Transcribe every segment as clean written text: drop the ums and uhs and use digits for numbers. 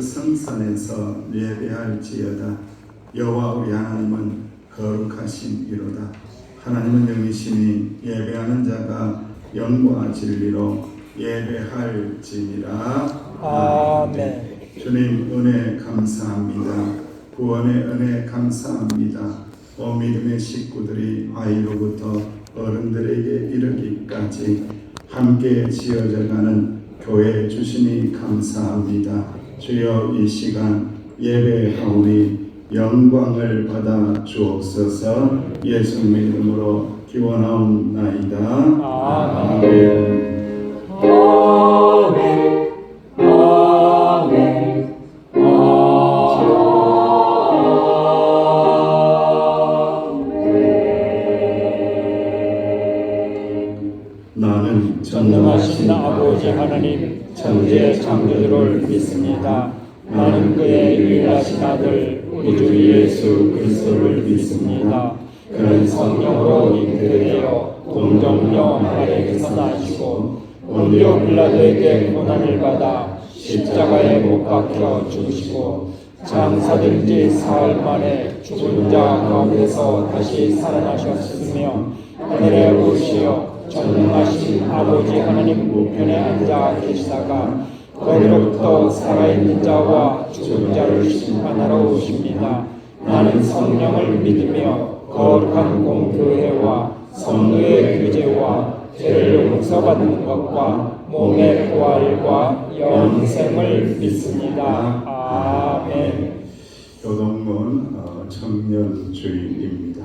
성산에서 예배할지어다. 여호와 우리 하나님은 거룩하심이로다. 하나님은 영이시니 예배하는 자가 영과 진리로 예배할지니라. 아멘. 주님 은혜 감사합니다. 구원의 은혜 감사합니다. 믿음의 식구들이 아이로부터 어른들에게 이르기까지 함께 지어져가는 교회 주시니 감사합니다. 주여 이 시간 예배하오니 영광을 받아 주옵소서. 예수님의 이름으로 기원하옵나이다. 아멘. 아멘. 아멘. 나는 전능하신 아버지 하나님 천지의 창조주를 믿습니다. 나는 그의 유일하신 아들 우리 주 예수 그리스도를 믿습니다. 그는 성령으로 잉태되어 동정녀 마리아에게서 나시고 본디오 빌라도에게 고난을 받아 십자가에 못 박혀 죽으시고 장사된 지 사흘 만에 죽은 자 가운데서 다시 살아나셨으며 하늘에 오르시어 전능하신 아버지 하나님 우편에 앉아 계시다가 거기로부터 살아있는 자와 죽은 자를 심판하러 오십니다. 나는 성령을 믿으며 거룩한 공교회와 성도의 규제와 죄를 용서받는 것과 몸의 부활과 영생을 믿습니다. 아멘. 교동문 청년 주일입니다.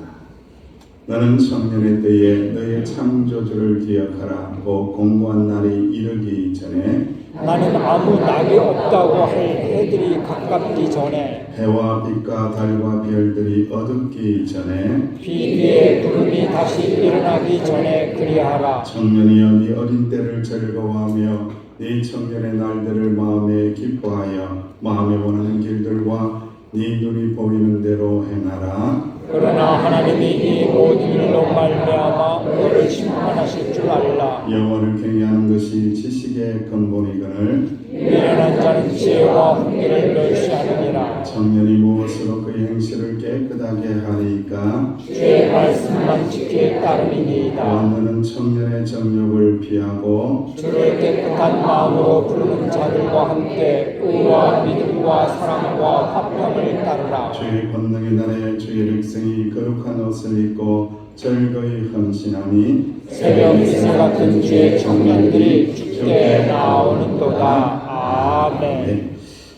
나는 청년의 때에 너의 창조주를 기억하라. 곧 공고한 날이 이르기 전에 나는 아무 낙이 없다고 할 해들이 가깝기 전에 해와 빛과 달과 별들이 어둡기 전에 비 뒤에 구름이 다시 일어나기 전에 그리하라. 청년이여 네 어린 때를 즐거워하며 네 청년의 날들을 마음에 기뻐하여 마음에 원하는 길들과 네 눈이 보이는 대로 행하라. 그러나 하나님이 이 모든 일로 말미암아 너를 심판하실 줄 알라. 영어를 경외하는 것이 지식의 근본이거늘 미련한 자는 지혜와 훈계를 멸시하느니라. 청년이 무엇으로 그의 행실을 깨끗하게 하리까? 주의 말씀만 지킬 따름이니이다. 너는 청년의 정욕을 피하고 주를 깨끗한 마음으로 부르는 자들과 함께 의와 믿음과 사랑과 화평을 따르라. 주의 권능의 날에 주의 백성이 거룩한 옷을 입고 즐거이 헌신하니 새벽 이슬 같은 주의 청년들이 주께 나오는도다. 아멘. 네,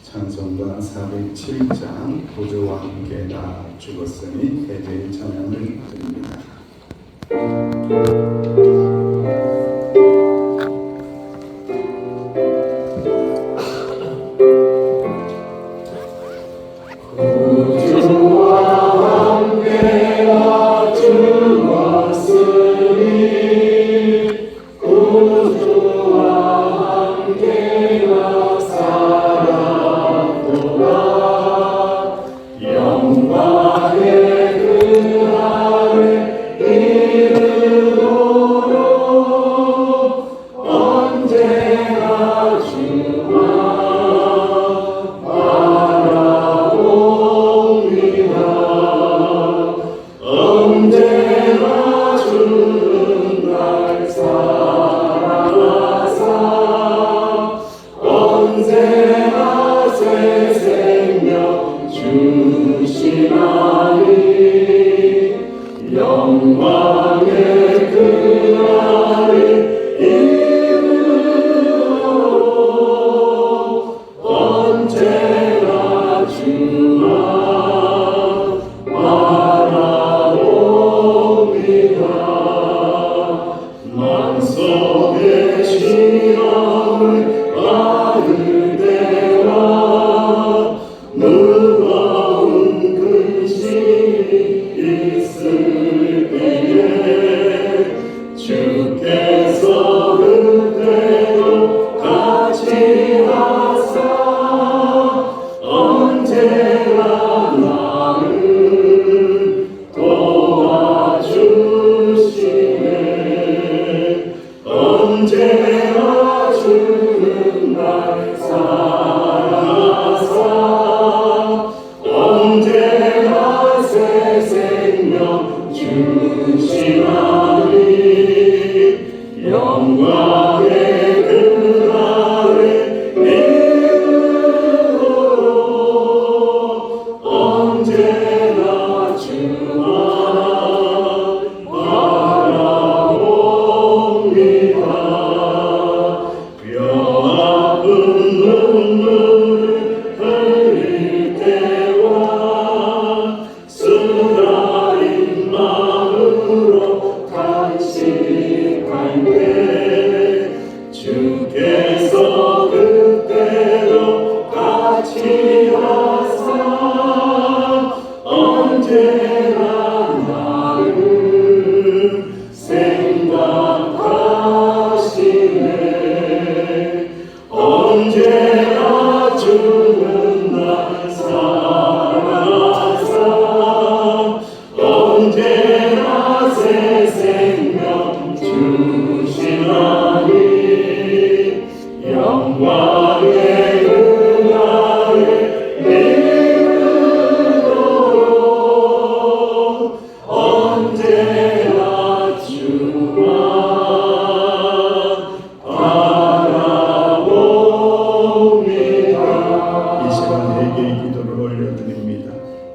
찬송가 407장 구주와 함께 다 죽었으니 대제의 찬양을 드립니다.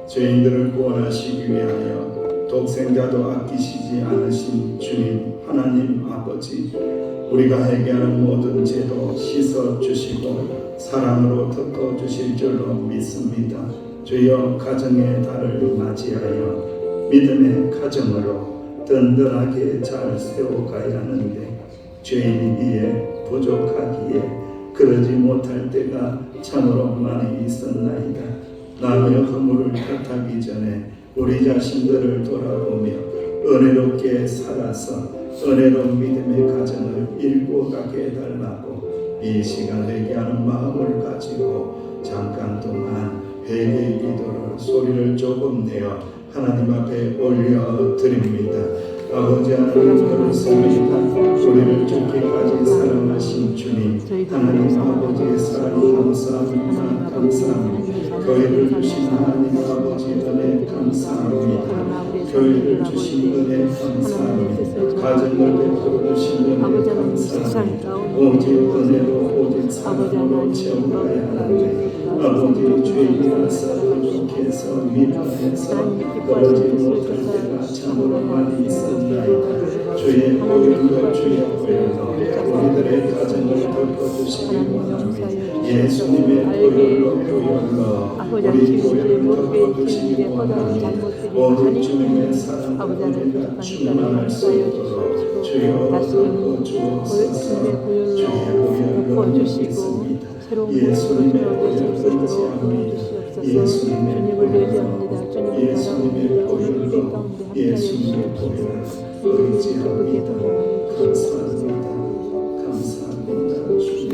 죄인들을 구원하시기 위하여 독생자도 아끼시지 않으신 주님 하나님 아버지, 우리가 회개하는 모든 죄도 씻어 주시고 사랑으로 덮어 주실 줄로 믿습니다. 주여, 가정의 달을 맞이하여 믿음의 가정으로 든든하게 잘 세워가야 하는데 죄인이기에 부족하기에 그러지 못할 때가 참으로 많이 있었나이다. 남의 허물을 탓하기 전에 우리 자신들을 돌아보며 은혜롭게 살아서 은혜로운 믿음의 가정을 일구어가게 해달라고 이 시간 회개하는 마음을 가지고 잠깐 동안 회개의 기도를 소리를 조금 내어 하나님 앞에 올려드립니다. 아버지 하나님 그렇습니다. 우리를 죽기까지 사랑하신 주님 하나님 아버지의 사랑 감사합니다. 감사합니다. 교회를 주신 하나님 아버지 은혜 감사합니다. 교회를 주신 은혜 감사합니다. 가정을 베풀어 주신 은혜 감사합니다. 오직 은혜로 오직 사랑으로 채워가야 하는데 아버지 죄인이라서 부족해서 미련해서 떨어지지 못할 때가 참으로 많이 있었나이다. 주의 보혈로 주의 보혈로 우리들의 가정을 덮어주시기 원합니다. 예수님의 보혈로 우리 교회를 덮어주시기 원합니다. 오직 주님의 사랑 우리가 충만할 수 있도록 주여 덮어주옵소서. 주의 보혈로 믿습니다. 예수님의 보혈로 의지합니다. 예수님의 보혈로 예수님의 보혈로 예수님의 보혈로 의지합니다. 감사합니다. 감사합니다. 주님.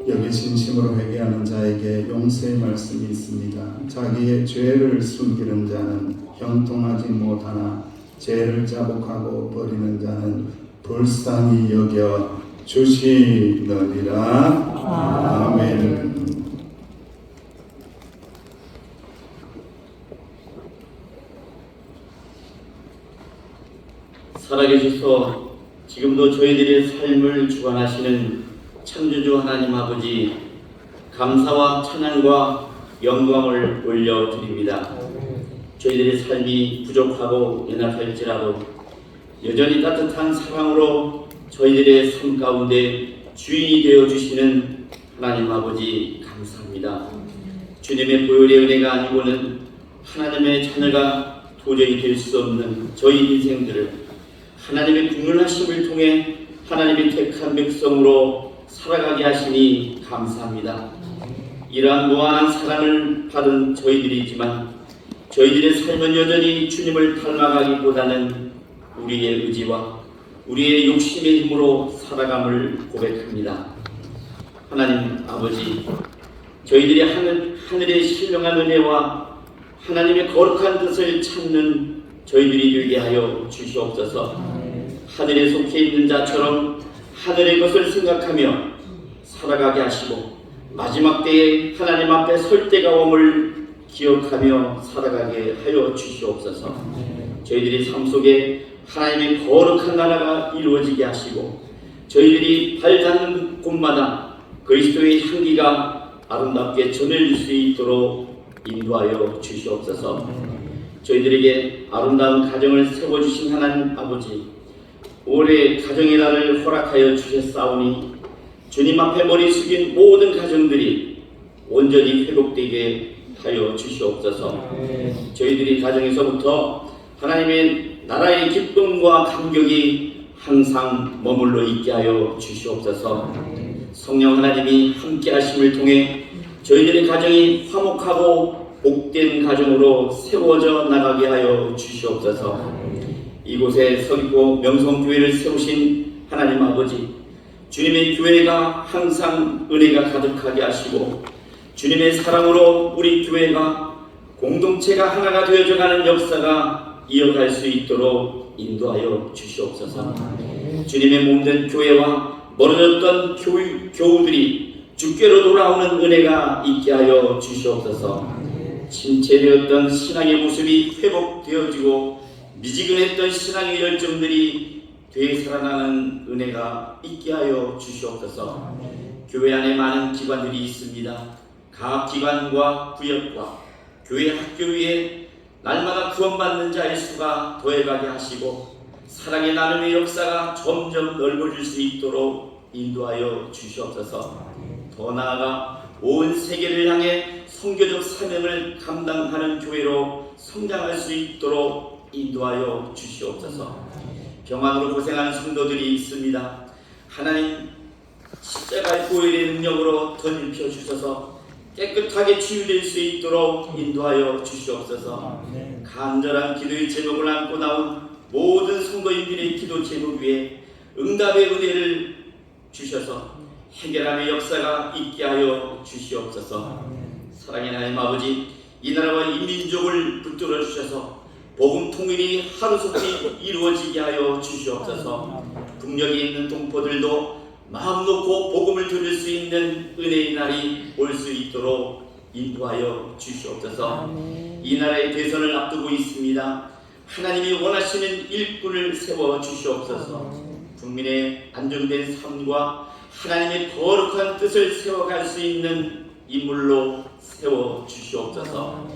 여기 진심으로 회개하는 자에게 용서의 말씀이 있습니다. 자기의 죄를 숨기는 자는 형통하지 못하나 죄를 자복하고 버리는 자는 불쌍히 여겨 주시느니라. 아멘. 살아계셔서 지금도 저희들의 삶을 주관하시는 창조주 하나님 아버지, 감사와 찬양과 영광을 올려드립니다. 저희들의 삶이 부족하고 연약할지라도 여전히 따뜻한 사랑으로 저희들의 삶 가운데 주인이 되어주시는 하나님 아버지 감사합니다. 주님의 보혈의 은혜가 아니고는 하나님의 자녀가 도저히 될 수 없는 저희 인생들을 하나님의 국률하심을 통해 하나님의 택한 백성으로 살아가게 하시니 감사합니다. 이러한 무한한 사랑을 받은 저희들이지만 저희들의 삶은 여전히 주님을 닮아가기보다는 우리의 의지와 우리의 욕심의 힘으로 살아감을 고백합니다. 하나님 아버지, 저희들이 하늘의 신령한 은혜와 하나님의 거룩한 뜻을 찾는 저희들이 되게 하여 주시옵소서. 하늘에 속해 있는 자처럼 하늘의 것을 생각하며 살아가게 하시고 마지막 때에 하나님 앞에 설 때가 옴을 기억하며 살아가게 하여 주시옵소서. 저희들이 삶 속에 하나님의 거룩한 나라가 이루어지게 하시고 저희들이 발 닿는 곳마다 그리스도의 향기가 아름답게 전해질 수 있도록 인도하여 주시옵소서. 저희들에게 아름다운 가정을 세워주신 하나님 아버지, 올해 가정의 날을 허락하여 주셨사오니 주님 앞에 머리 숙인 모든 가정들이 온전히 회복되게 하여 주시옵소서. 저희들이 가정에서부터 하나님의 나라의 기쁨과 감격이 항상 머물러 있게 하여 주시옵소서. 성령 하나님이 함께 하심을 통해 저희들의 가정이 화목하고 복된 가정으로 세워져 나가게 하여 주시옵소서. 이곳에 서귀포 명성교회를 세우신 하나님 아버지, 주님의 교회가 항상 은혜가 가득하게 하시고 주님의 사랑으로 우리 교회가 공동체가 하나가 되어져가는 역사가 이어갈 수 있도록 인도하여 주시옵소서. 주님의 몸된 교회와 멀어졌던 교우들이 주께로 돌아오는 은혜가 있게 하여 주시옵소서. 침체되었던 신앙의 모습이 회복되어지고 미지근했던 신앙의 열정들이 되살아나는 은혜가 있게 하여 주시옵소서. 교회 안에 많은 기관들이 있습니다. 각 기관과 구역과 교회 학교 위에 날마다 구원받는 자의 수가 더해가게 하시고 사랑의 나눔의 역사가 점점 넓어질 수 있도록 인도하여 주시옵소서. 더 나아가 온 세계를 향해 선교적 사명을 감당하는 교회로 성장할 수 있도록 인도하여 주시옵소서. 병환으로 고생하는 성도들이 있습니다. 하나님 십자가의 보혈의 능력으로 덧입혀 주셔서 깨끗하게 치유될 수 있도록 인도하여 주시옵소서. 간절한 기도의 제목을 안고 나온 모든 성도인들의 기도 제목 위에 응답의 은혜를 주셔서 해결함의 역사가 있게 하여 주시옵소서. 사랑의 하나님 아버지, 이 나라와 이 민족을 붙들어 주셔서 복음 통일이 하루속히 이루어지게 하여 주시옵소서. 국력이 있는 동포들도 마음 놓고 복음을 들을 수 있는 은혜의 날이 올 수 있도록 인도하여 주시옵소서. 이 나라의 대선을 앞두고 있습니다. 하나님이 원하시는 일꾼을 세워 주시옵소서. 국민의 안정된 삶과 하나님의 거룩한 뜻을 세워갈 수 있는 인물로 세워 주시옵소서.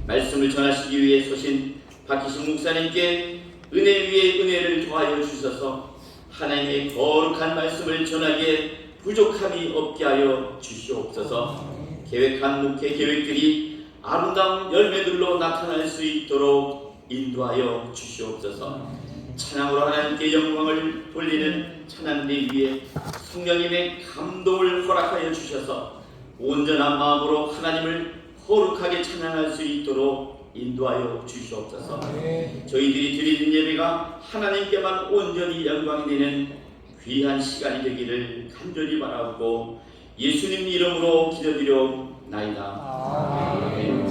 말씀을 전하시기 위해 서신 박희신 목사님께 은혜 위에 은혜를 더하여 주셔서 하나님의 거룩한 말씀을 전하기에 부족함이 없게 하여 주시옵소서. 계획한 목회 계획들이 아름다운 열매들로 나타날 수 있도록 인도하여 주시옵소서. 찬양으로 하나님께 영광을 돌리는 찬양대 위에 성령님의 감동을 허락하여 주셔서 온전한 마음으로 하나님을 거룩하게 찬양할 수 있도록 인도하여 주시옵소서. 저희들이 드리는 예배가 하나님께만 온전히 영광이 되는 귀한 시간이 되기를 간절히 바라고 예수님 이름으로 기도드려옵나이다. 아멘.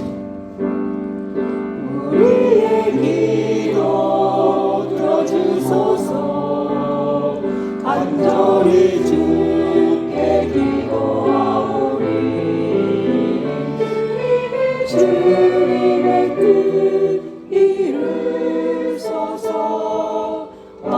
우리의 기도 들어주소서. 간절히 주께 기도하오니 주님의 뜻 이루소서. 아멘.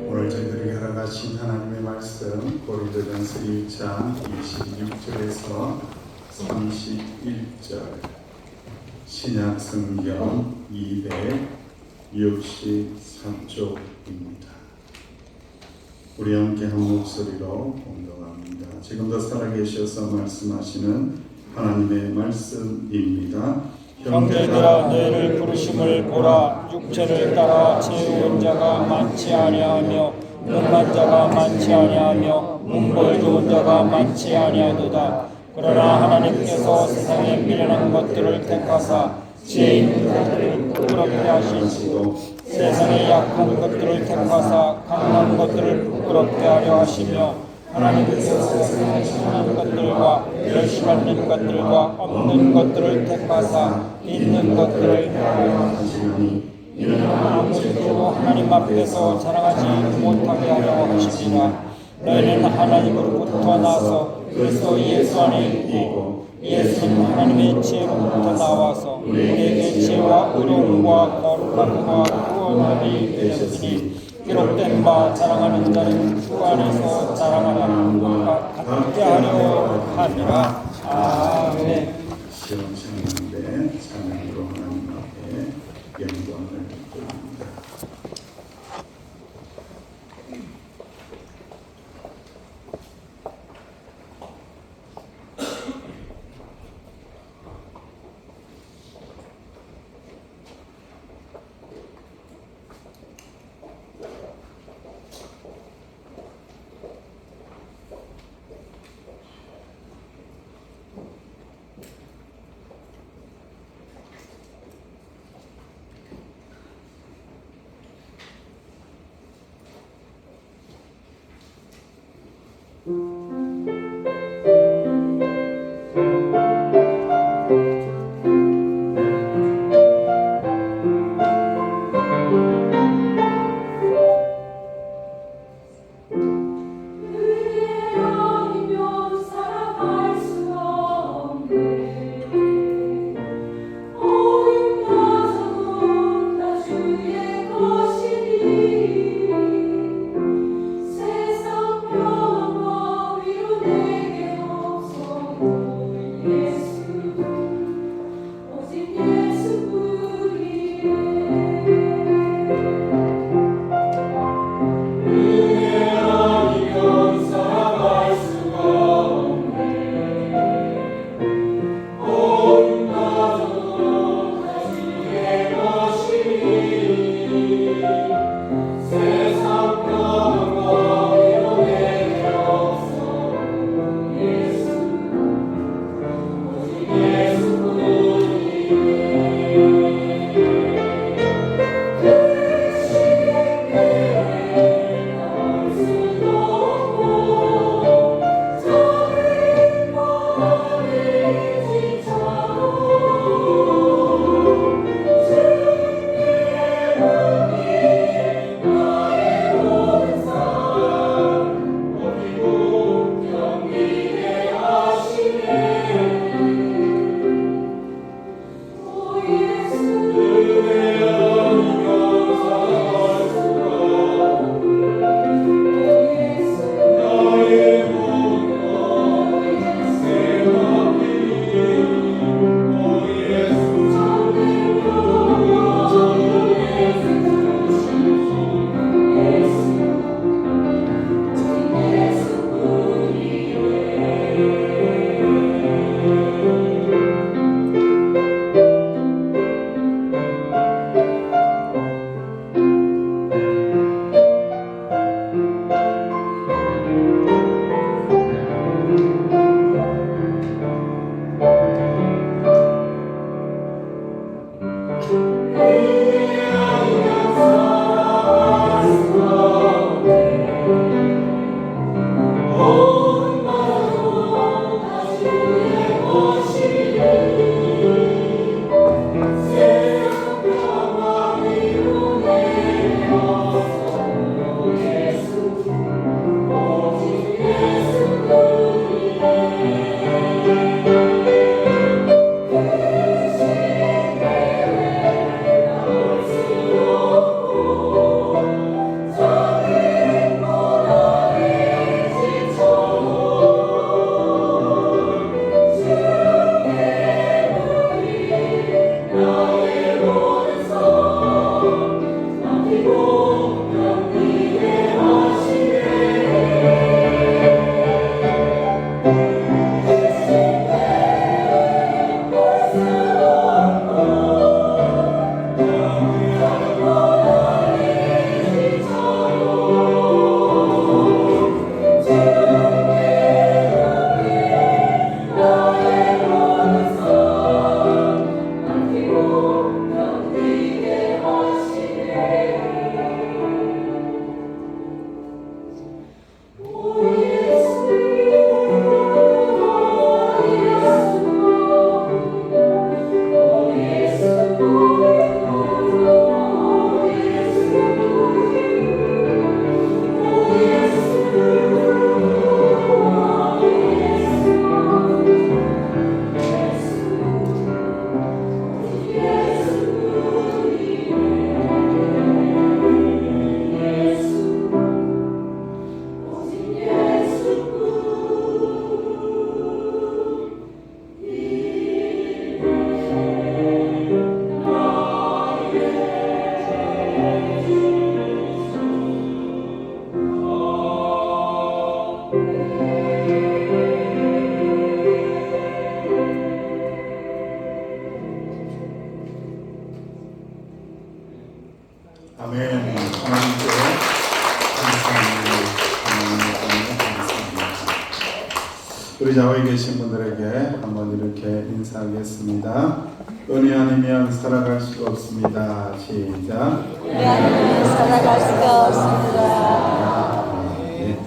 오늘 저희들이 알아가신 하나님의 말씀 고린도전서 1장 26절에서 31절 신약 성경 263쪽입니다. 우리 함께 한 목소리로 공동합니다. 지금도 살아계셔서 말씀하시는 하나님의 말씀입니다. 형제들아, 너희를 부르심을 보라. 육체를 따라 채운 자가 많지 아니하며 능한 자가 많지 아니하며 문벌 좋은 자가 많지 아니하도다. 그러나 하나님께서 세상에 미련한 것들을 택하사 지혜 있는 자들을 부끄럽게 하시고 세상에 약한 것들을 택하사 강한 것들을 부끄럽게 하려 하시며 하나님께서 세상에 선한 것들과 멸시받는 것들과 없는 것들을 택하사 있는 것들을 해하려 하시니 이는 아무것도 하나님 앞에서 자랑하지 못하게 하려 하시니라. 너희는 하나님으로부터 나서 그리스도 예수 안에 있고 예수는 하나님의 지혜로부터 나와서 우리에게 지혜와 의로움과 거룩함과 구원함이 되셨으니 기록된 바 자랑하는 자는 주 안에서 자랑하는 것과 같게 하려 함이라. 아멘. 시험창인데 찬양으로 하나님 앞에 영광을 돌립니다. 세상 평화 아멘. 하나님께 감사합니다. 우리 좌우에 계신 분들에게 한번 이렇게 인사하겠습니다. 은혜 아니면 살아갈 수가 없습니다. 시작. 은혜 아니면 살아갈 수가 없습니다. 네.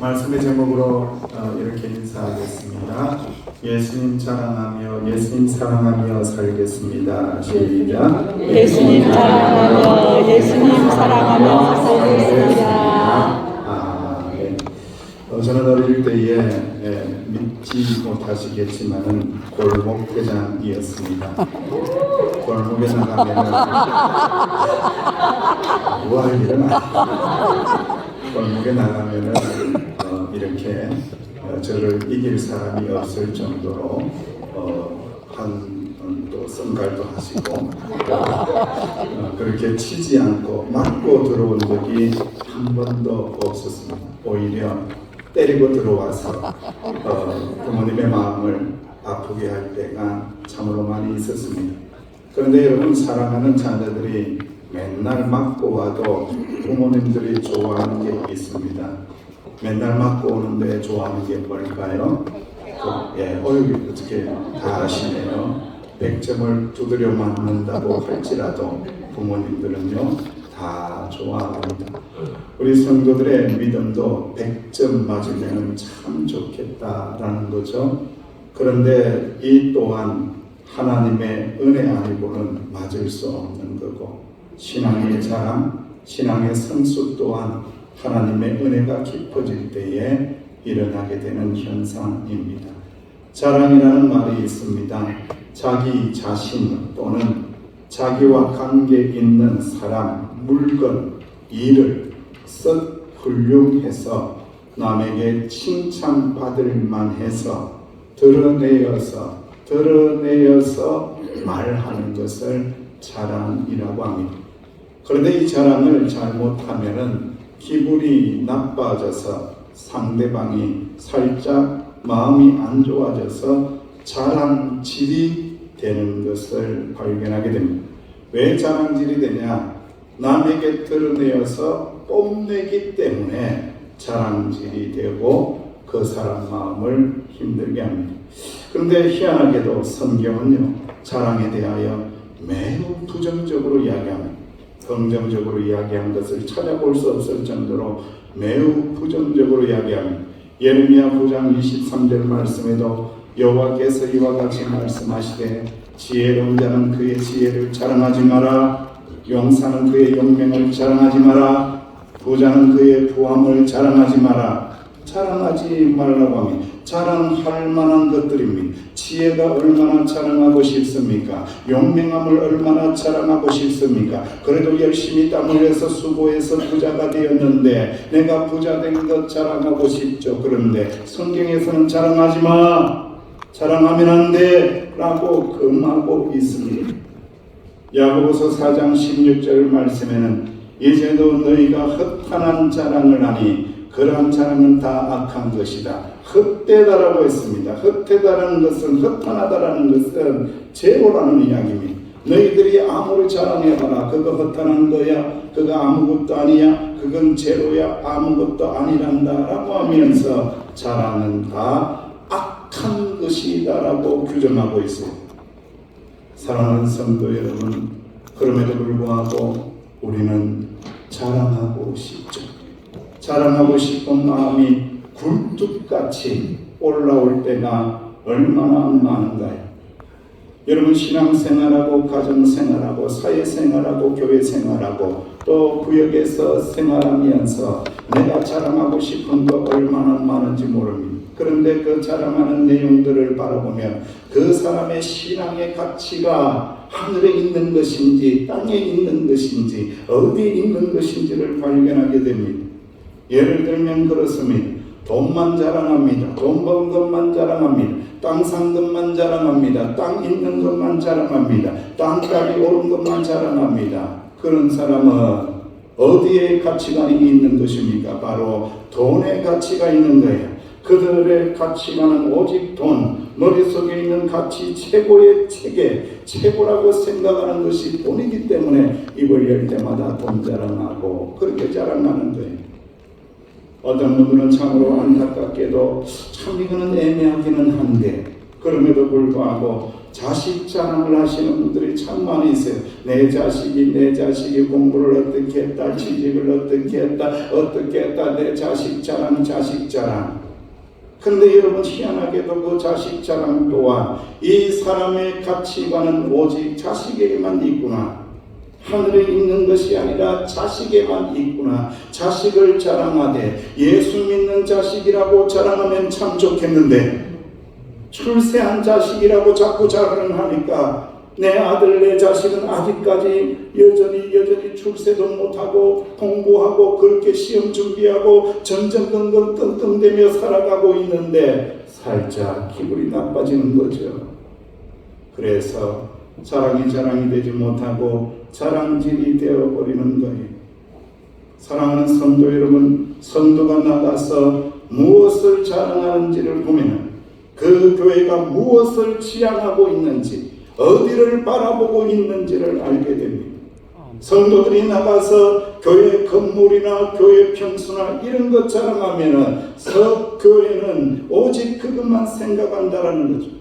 말씀의 제목으로 이렇게 인사하겠습니다. 예수님 자랑하며 예수님 사랑하며 살겠습니다. 시작. 예수님 사랑하며 예수님 사랑하며 살겠습니다. 네. 저는 어릴 때에 믿지 못하시겠지만은 골목대장이었습니다. 골목에 나가면은 와 일어나. 골목에 나가면은 이렇게 저를 이길 사람이 없을 정도로 또 성갈도 하시고 그렇게 치지 않고 맞고 들어온 적이 한 번도 없었습니다. 오히려 때리고 들어와서 부모님의 마음을 아프게 할 때가 참으로 많이 있었습니다. 그런데 여러분, 사랑하는 자녀들이 맨날 맞고 와도 부모님들이 좋아하는 게 있습니다. 맨날 맞고 오는데 좋아하는 게 뭘까요? 어떻게 다 아시네요. 100점을 두드려 맞는다고 할지라도 부모님들은요 다 좋아합니다. 우리 성도들의 믿음도 100점 맞으면 참 좋겠다라는 거죠. 그런데 이 또한 하나님의 은혜 아니고는 맞을 수 없는 거고, 신앙의 자랑, 신앙의 성수 또한 하나님의 은혜가 깊어질 때에 일어나게 되는 현상입니다. 자랑이라는 말이 있습니다. 자기 자신 또는 자기와 관계 있는 사람, 물건, 일을 썩 훌륭해서 남에게 칭찬받을 만해서 드러내어서 말하는 것을 자랑이라고 합니다. 그런데 이 자랑을 잘못하면은 기분이 나빠져서 상대방이 살짝 마음이 안 좋아져서 자랑질이 되는 것을 발견하게 됩니다. 왜 자랑질이 되냐? 남에게 드러내어서 뽐내기 때문에 자랑질이 되고 그 사람 마음을 힘들게 합니다. 그런데 희한하게도 성경은요, 자랑에 대하여 매우 부정적으로 이야기합니다. 긍정적으로 이야기한 것을 찾아볼 수 없을 정도로 매우 부정적으로 이야기합니다. 예레미야 9장 23절 말씀에도 여호와께서 이와 같이 말씀하시되 지혜로운 자는 그의 지혜를 자랑하지 마라. 용사는 그의 용맹을 자랑하지 마라. 부자는 그의 부함을 자랑하지 마라. 자랑하지 말라고 하면 자랑할 만한 것들입니다. 지혜가 얼마나 자랑하고 싶습니까? 용맹함을 얼마나 자랑하고 싶습니까? 그래도 열심히 땀 흘려서 수고해서 부자가 되었는데 내가 부자 된 것 자랑하고 싶죠. 그런데 성경에서는 자랑하지 마, 자랑하면 안 돼 라고 금하고 있습니다. 야고보서 4장 16절 말씀에는 이제도 너희가 헛한한 자랑을 하니 그러한 자랑은 다 악한 것이다. 헛되다라고 했습니다. 헛되다라는 것은, 헛하다라는 것은 제로라는 이야기입니다. 너희들이 아무리 자랑해봐라. 그거 헛한 거야. 그거 아무것도 아니야. 그건 제로야. 아무것도 아니란다 라고 하면서 자랑은 다 악한 것이다 라고 규정하고 있어요. 사랑하는 성도 여러분, 그럼에도 불구하고 우리는 자랑하고 싶죠. 자랑하고 싶은 마음이 굴뚝같이 올라올 때가 얼마나 많은가요? 여러분, 신앙생활하고 가정생활하고 사회생활하고 교회생활하고 또 구역에서 생활하면서 내가 자랑하고 싶은 거 얼마나 많은지 모릅니다. 그런데 그 자랑하는 내용들을 바라보면 그 사람의 신앙의 가치가 하늘에 있는 것인지 땅에 있는 것인지 어디에 있는 것인지를 발견하게 됩니다. 예를 들면 그렇습니다. 돈만 자랑합니다. 돈 버는 것만 자랑합니다. 땅 산 것만 자랑합니다. 땅 있는 것만 자랑합니다. 땅값이 오른 것만 자랑합니다. 그런 사람은 어디에 가치관이 있는 것입니까? 바로 돈의 가치가 있는 거예요. 그들의 가치관은 오직 돈, 머릿속에 있는 가치 최고의 체계, 최고라고 생각하는 것이 돈이기 때문에 입을 열 때마다 돈 자랑하고 그렇게 자랑하는 거예요. 어떤 분들은 참으로 안타깝게도 참 이거는 애매하기는 한데 그럼에도 불구하고 자식 자랑을 하시는 분들이 참 많이 있어요. 내 자식이 공부를 어떻게 했다, 취직을 어떻게 했다, 내 자식 자랑. 근데 여러분, 희한하게도 그 자식 자랑 또한 이 사람의 가치관은 오직 자식에게만 있구나. 하늘에 있는 것이 아니라 자식에만 있구나. 자식을 자랑하되 예수 믿는 자식이라고 자랑하면 참 좋겠는데 출세한 자식이라고 자꾸 자랑을 하니까 내 아들, 내 자식은 아직까지 여전히 출세도 못하고 공부하고 그렇게 시험 준비하고 전전긍긍 끙끙대며 살아가고 있는데 살짝 기분이 나빠지는 거죠. 그래서 자랑이 되지 못하고 자랑질이 되어버리는 거예요. 사랑하는 성도 여러분, 성도가 나가서 무엇을 자랑하는지를 보면 그 교회가 무엇을 지향하고 있는지, 어디를 바라보고 있는지를 알게 됩니다. 성도들이 나가서 교회 건물이나 교회 평수나 이런 것 자랑하면은 교회는 오직 그것만 생각한다라는 거죠.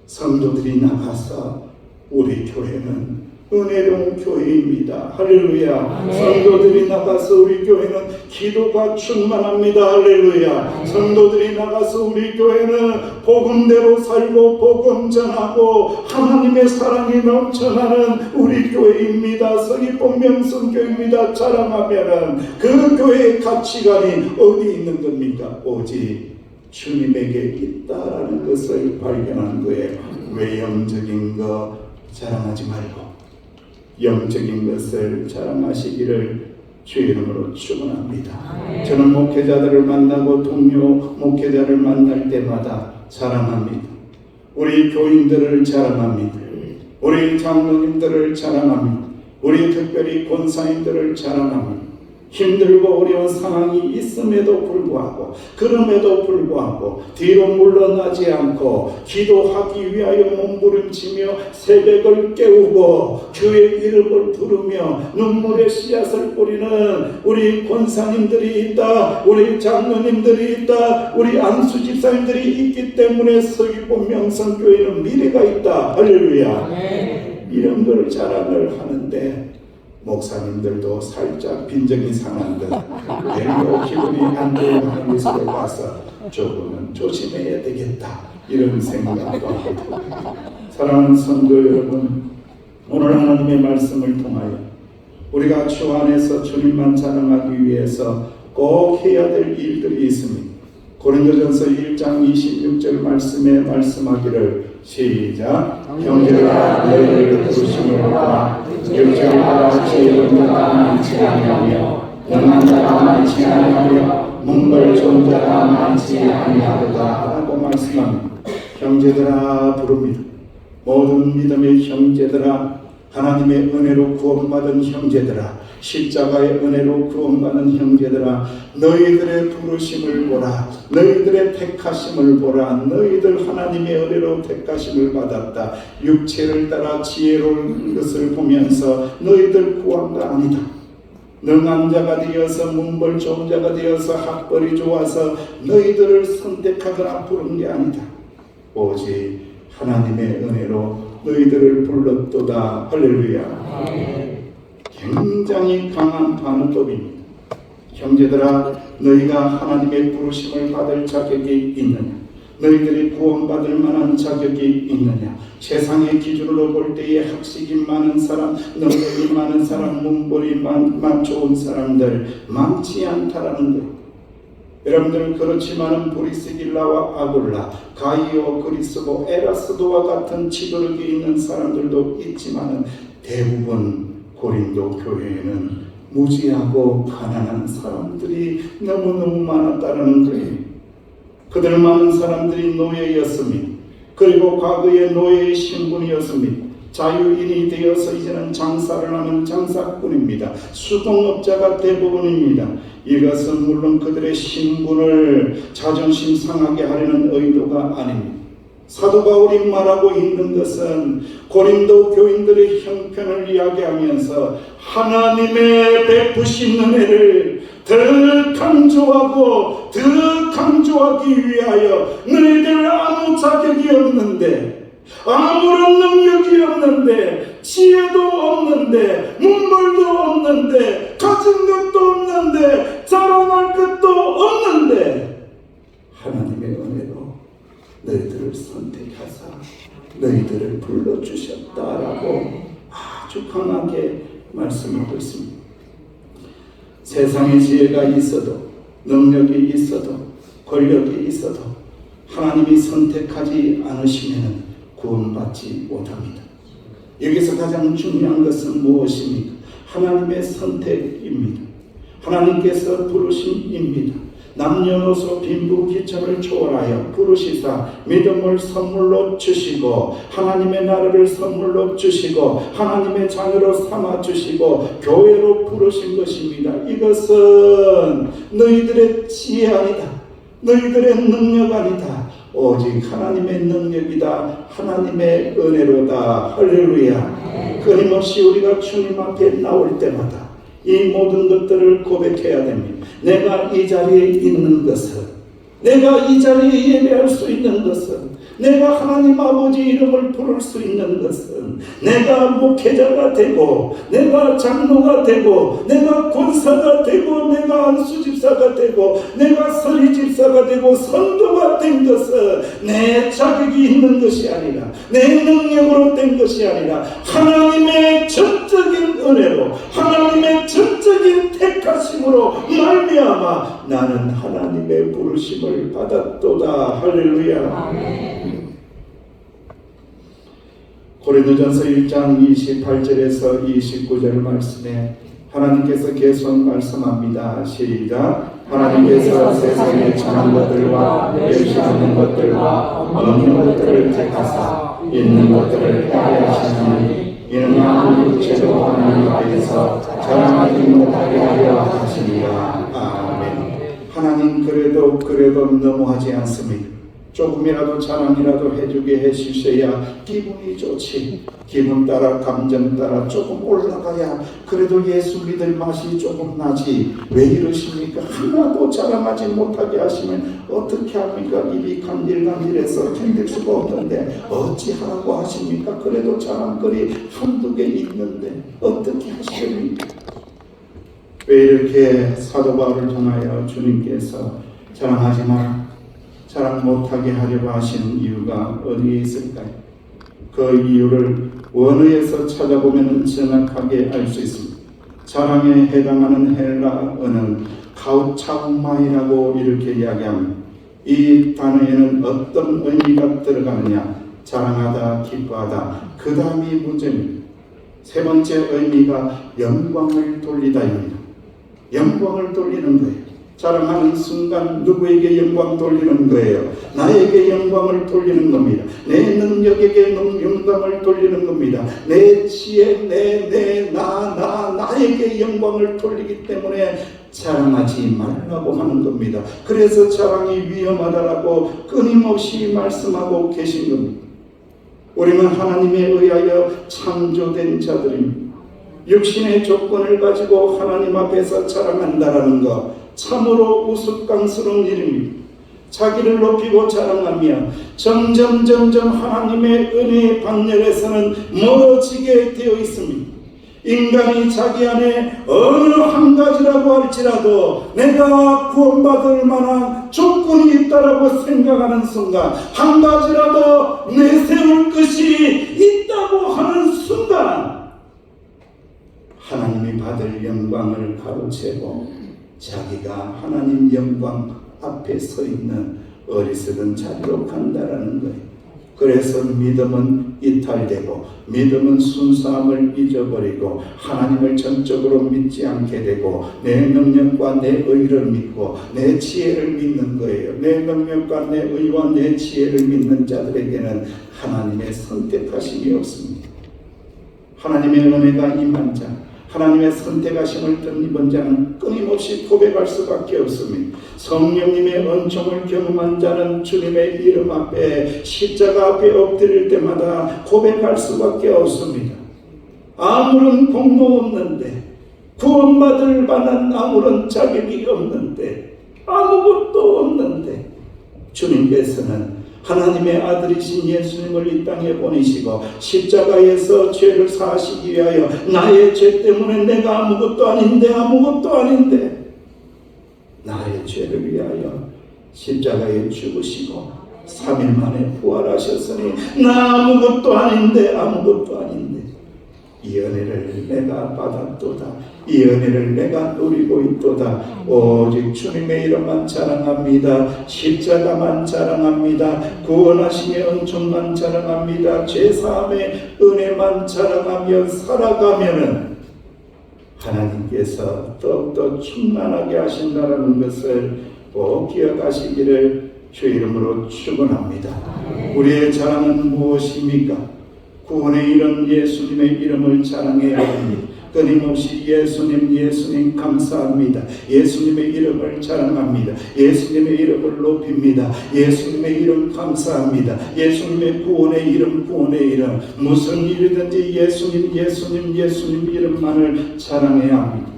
성도들이 나가서 우리 교회는 은혜로운 교회입니다. 할렐루야. 성도들이 나가서 우리 교회는 기도가 충만합니다. 할렐루야. 성도들이 나가서 우리 교회는 복음대로 살고 복음 전하고 하나님의 사랑이 넘쳐나는 우리 교회입니다. 서귀포 명성교회입니다. 자랑하면은 그 교회의 가치관이 어디 있는 겁니까? 오직 주님에게 있다라는 것을 발견하는 거예요. 외형적인 거 자랑하지 말고 영적인 것을 자랑하시기를 주의 이름으로 축원합니다. 저는 목회자들을 만나고 동료 목회자를 만날 때마다 자랑합니다. 우리 교인들을 자랑합니다. 우리 장로님들을 자랑합니다. 우리 특별히 권사님들을 자랑합니다. 힘들고 어려운 상황이 있음에도 불구하고 그럼에도 불구하고 뒤로 물러나지 않고 기도하기 위하여 몸부림치며 새벽을 깨우고 주의 이름을 부르며 눈물의 씨앗을 뿌리는 우리 권사님들이 있다. 우리 장로님들이 있다. 우리 안수 집사님들이 있기 때문에 서귀포 명성교회는 미래가 있다. 할렐루야. 이런 걸 자랑을 하는데 목사님들도 살짝 빈정이 상한 듯 별로 기분이 안 좋은 모습을 봐서 조금은 조심해야 되겠다 이런 생각도 하고 사랑하는 성도 여러분, 오늘 하나님의 말씀을 통하여 우리가 주 안에서 주님만 자랑하기 위해서 꼭 해야 될 일들이 있습니다. 고린도전서 1장 26절 말씀에 말씀하기를 시작. 형제들아 너희를 부르심을 보라. 육체를 따라 지혜로운 자가 많지 아니하며 영한 자가 많지 아니하며 문벌 좋은 자가 많지 아니하도다 라고 말씀합니다. 형제들아 부릅니다. 모든 믿음의 형제들아, 하나님의 은혜로 구원받은 형제들아, 십자가의 은혜로 구원받은 형제들아, 너희들의 부르심을 보라. 너희들의 택하심을 보라. 너희들 하나님의 은혜로 택하심을 받았다. 육체를 따라 지혜로운 것을 보면서 너희들 구원가 아니다. 능한 자가 되어서 문벌 좋은 자가 되어서 학벌이 좋아서 너희들을 선택하거나 부른 게 아니다. 오직 하나님의 은혜로 너희들을 불렀도다. 할렐루야. 굉장히 강한 반응법입니다. 형제들아 너희가 하나님의 부르심을 받을 자격이 있느냐? 너희들이 구원받을 만한 자격이 있느냐? 세상의 기준으로 볼 때에 학식이 많은 사람, 능력이 많은 사람, 문벌이 좋은 사람들 많지 않다라는 것. 여러분들은 그렇지만은 브리스길라와 아굴라, 가이오, 그리스도, 에라스도와 같은 지도력이 있는 사람들도 있지만은 대부분 고린도 교회에는 무지하고 가난한 사람들이 너무너무 많았다는 거예요. 그들 많은 사람들이 노예였습니다. 그리고 과거의 노예의 신분이었습니다. 자유인이 되어서 이제는 장사를 하는 장사꾼입니다. 수동업자가 대부분입니다. 이것은 물론 그들의 신분을 자존심 상하게 하려는 의도가 아닙니다. 사도 바울이 말하고 있는 것은 고린도 교인들의 형편을 이야기하면서 하나님의 베푸신 은혜를 더 강조하고 더 강조하기 위하여 너희들 아무 자격이 없는데, 아무런 능력이 없는데, 지혜도 없는데, 문물도 없는데, 가진 것도 없는데, 자랑할 것도 없는데 하나님의 은혜로 너희들을 선택하사 너희들을 불러주셨다라고 아주 강하게 말씀하고 있습니다. 세상의 지혜가 있어도, 능력이 있어도, 권력이 있어도 하나님이 선택하지 않으시면 구원받지 못합니다. 여기서 가장 중요한 것은 무엇입니까? 하나님의 선택입니다. 하나님께서 부르심입니다. 남녀노소 빈부귀천을 초월하여 부르시사 믿음을 선물로 주시고 하나님의 나라를 선물로 주시고 하나님의 자녀로 삼아 주시고 교회로 부르신 것입니다. 이것은 너희들의 지혜 아니다. 너희들의 능력 아니다. 오직 하나님의 능력이다. 하나님의 은혜로다. 할렐루야. 끊임없이 우리가 주님 앞에 나올 때마다 이 모든 것들을 고백해야 됩니다. 내가 이 자리에 있는 것은, 내가 이 자리에 예배할 수 있는 것은, 내가 하나님 아버지 이름을 부를 수 있는 것은, 내가 목회자가 되고, 내가 장로가 되고, 내가 권사가 되고, 내가 안수집사가 되고, 내가 서리집사가 되고, 선도가 된 것은 내 자격이 있는 것이 아니라, 내 능력으로 된 것이 아니라 하나님의 전적인 은혜로, 하나님의 전적인 택하심으로 말미암아 나는 하나님의 부르심을 받았도다. 할렐루야. 아멘. 고린도전서 1장 28절에서 29절 말씀에 하나님께서 계속 말씀합니다. 시작. 하나님께서 세상에 천한 것들과 멸시하는 것들과 없는 것들을 택하사 있는 것들을 패하려 하시나니 이는 아무 육체로 하나님 앞에서 자랑하지 못하게 하려 하시니라. 아멘. 하나님 그래도 너무하지 않습니다. 조금이라도 자랑이라도 해주게 해주셔야 기분이 좋지. 기분 따라 감정 따라 조금 올라가야 그래도 예수 믿을 맛이 조금 나지. 왜 이러십니까? 하나도 자랑하지 못하게 하시면 어떻게 합니까? 입이 간질간질해서 견딜 수가 없는데 어찌하라고 하십니까? 그래도 자랑거리 한두 개 있는데 어떻게 하십니까? 왜 이렇게 사도 바울을 통하여 주님께서 자랑하지 마라, 자랑 못하게 하려고 하시는 이유가 어디에 있을까요? 그 이유를 원어에서 찾아보면 정확하게 알 수 있습니다. 자랑에 해당하는 헬라어는 카우차우마이라고 이렇게 이야기합니다. 이 단어에는 어떤 의미가 들어가느냐? 자랑하다, 기뻐하다. 그 다음이 문제입니다. 세 번째 의미가 영광을 돌리다입니다. 영광을 돌리는 거예요. 자랑하는 순간 누구에게 영광 돌리는 거예요? 나에게 영광을 돌리는 겁니다. 내 능력에게 영광을 돌리는 겁니다. 내 지혜, 나에게 영광을 돌리기 때문에 자랑하지 말라고 하는 겁니다. 그래서 자랑이 위험하다라고 끊임없이 말씀하고 계신 겁니다. 우리는 하나님에 의하여 창조된 자들입니다. 육신의 조건을 가지고 하나님 앞에서 자랑한다라는 것, 참으로 우스꽝스러운 일입니다. 자기를 높이고 자랑하며 점점 하나님의 은혜의 반열에서는 멀어지게 되어 있습니다. 인간이 자기 안에 어느 한 가지라고 할지라도 내가 구원받을 만한 조건이 있다라고 생각하는 순간, 한 가지라도 내세울 것이 있다고 하는 순간 하나님이 받을 영광을 가로채고 자기가 하나님 영광 앞에 서 있는 어리석은 자리로 간다라는 거예요. 그래서 믿음은 이탈되고 믿음은 순수함을 잊어버리고 하나님을 전적으로 믿지 않게 되고 내 능력과 내 의를 믿고 내 지혜를 믿는 거예요. 내 능력과 내 의와 내 지혜를 믿는 자들에게는 하나님의 선택하심이 없습니다. 하나님의 은혜가 임한 자, 하나님의 선택하심을 덧입은 자는 끊임없이 고백할 수밖에 없습니다. 성령님의 은총을 경험한 자는 주님의 이름 앞에 십자가 앞에 엎드릴 때마다 고백할 수밖에 없습니다. 아무런 공로 없는데, 구원받을 만한 아무런 자격이 없는데, 아무것도 없는데 주님께서는 하나님의 아들이신 예수님을 이 땅에 보내시고 십자가에서 죄를 사하시기 위하여 나의 죄 때문에 내가 아무것도 아닌데 나의 죄를 위하여 십자가에 죽으시고 3일 만에 부활하셨으니 나 아무것도 아닌데 이 은혜를 내가 받았도다. 이 은혜를 내가 누리고 있도다. 오직 주님의 이름만 자랑합니다. 십자가만 자랑합니다. 구원하심의 은총만 자랑합니다. 죄사함의 은혜만 자랑하며 살아가면은 하나님께서 더욱더 충만하게 하신다는 것을 꼭 기억하시기를 주 이름으로 축원합니다. 우리의 자랑은 무엇입니까? 구원의 이름 예수님의 이름을 자랑해야 합니다. 끊임없이 예수님 감사합니다. 예수님의 이름을 자랑합니다. 예수님의 이름을 높입니다. 예수님의 이름 감사합니다. 예수님의 구원의 이름 무슨 일이든지 예수님 이름만을 자랑해야 합니다.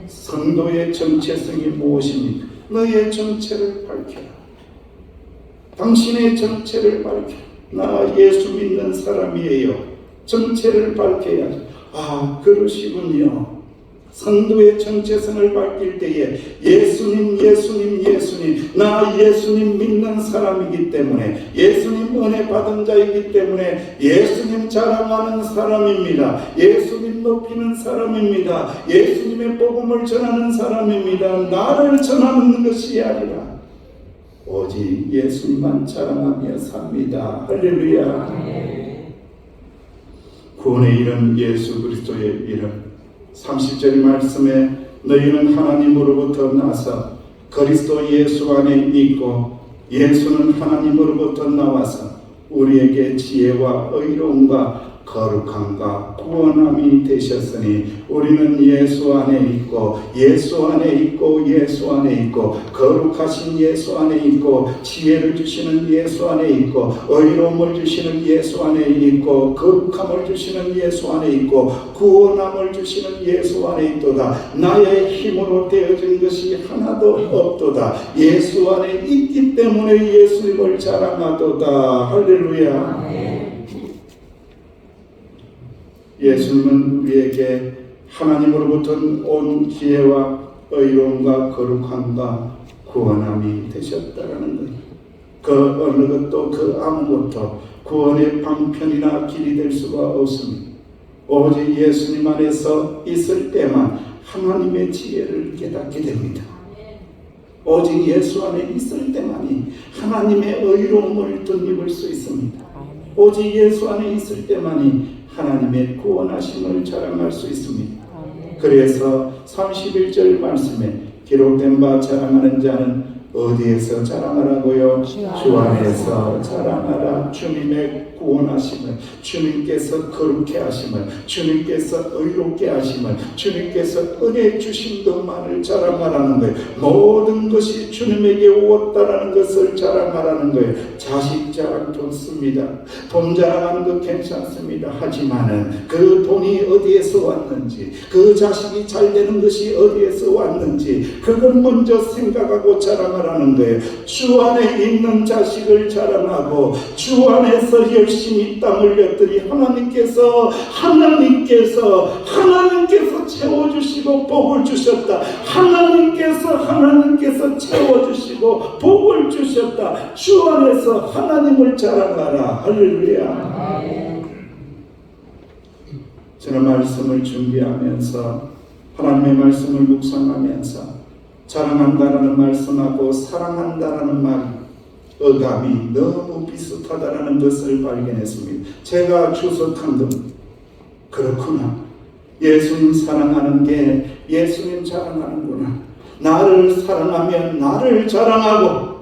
성도의 정체성이 무엇입니까? 너의 정체를 밝혀라. 당신의 정체를 밝혀라. 나 예수 믿는 사람이에요. 정체를 밝혀야지. 그러시군요. 성도의 정체성을 밝힐 때에 예수님 나 예수님 믿는 사람이기 때문에, 예수님 은혜 받은 자이기 때문에 예수님 자랑하는 사람입니다. 예수님 높이는 사람입니다. 예수님의 복음을 전하는 사람입니다. 나를 전하는 것이 아니라 오직 예수님만 자랑하며 삽니다. 할렐루야. 구원의 이름 예수 그리스도의 이름. 30절 말씀에 너희는 하나님으로부터 나서 그리스도 예수 안에 있고 예수는 하나님으로부터 나와서 우리에게 지혜와 의로움과 거룩함과 구원함이 되셨으니 우리는 예수 안에 있고 예수 안에 있고 예수 안에 있고 거룩하신 예수 안에 있고 지혜를 주시는 예수 안에 있고 의로움을 주시는 예수 안에 있고 거룩함을 주시는 예수 안에 있고 구원함을 주시는 예수 안에 있도다. 나의 힘으로 되어진 것이 하나도 없도다. 예수 안에 있기 때문에 예수님을 자랑하도다. 할렐루야. 예수님은 우리에게 하나님으로부터 온 지혜와 의로움과 거룩함과 구원함이 되셨다라는 거예요. 그 어느 것도 그 아무것도 구원의 방편이나 길이 될 수가 없습니다. 오직 예수님 안에서 있을 때만 하나님의 지혜를 깨닫게 됩니다. 오직 예수 안에 있을 때만이 하나님의 의로움을 덧입을 수 있습니다. 오직 예수 안에 있을 때만이 하나님의 구원하심을 자랑할 수 있습니다. 그래서 31절 말씀에 기록된 바 자랑하는 자는 어디에서 자랑하라고요? 주 안에서 자랑하라. 주님의 구원하심을, 주님께서 거룩해 하심을, 주님께서 의롭게 하심을, 주님께서 은혜 주신 것만을 자랑하라는 거예요. 모든 것이 주님에게 오었다라는 것을 자랑하라는 거예요. 자식 자랑 좋습니다. 돈 자랑하는 것 괜찮습니다. 하지만은 그 돈이 어디에서 왔는지, 그 자식이 잘 되는 것이 어디에서 왔는지 그걸 먼저 생각하고 자랑하라는 거예요. 주 안에 있는 자식을 자랑하고 주 안에서 열심히 땀 흘렸더니 하나님께서 채워주시고 복을 주셨다. 하나님께서 채워주시고 복을 주셨다. 주 안에서 하나님을 자랑하라. 할렐루야. 저는 말씀을 준비하면서 하나님의 말씀을 묵상하면서 자랑한다라는 말씀하고 사랑한다라는 말이 어감이 너무 비슷하다라는 것을 발견했습니다. 제가 주석한 것, 그렇구나. 예수님 사랑하는 게 예수님 자랑하는구나. 나를 사랑하면 나를 자랑하고,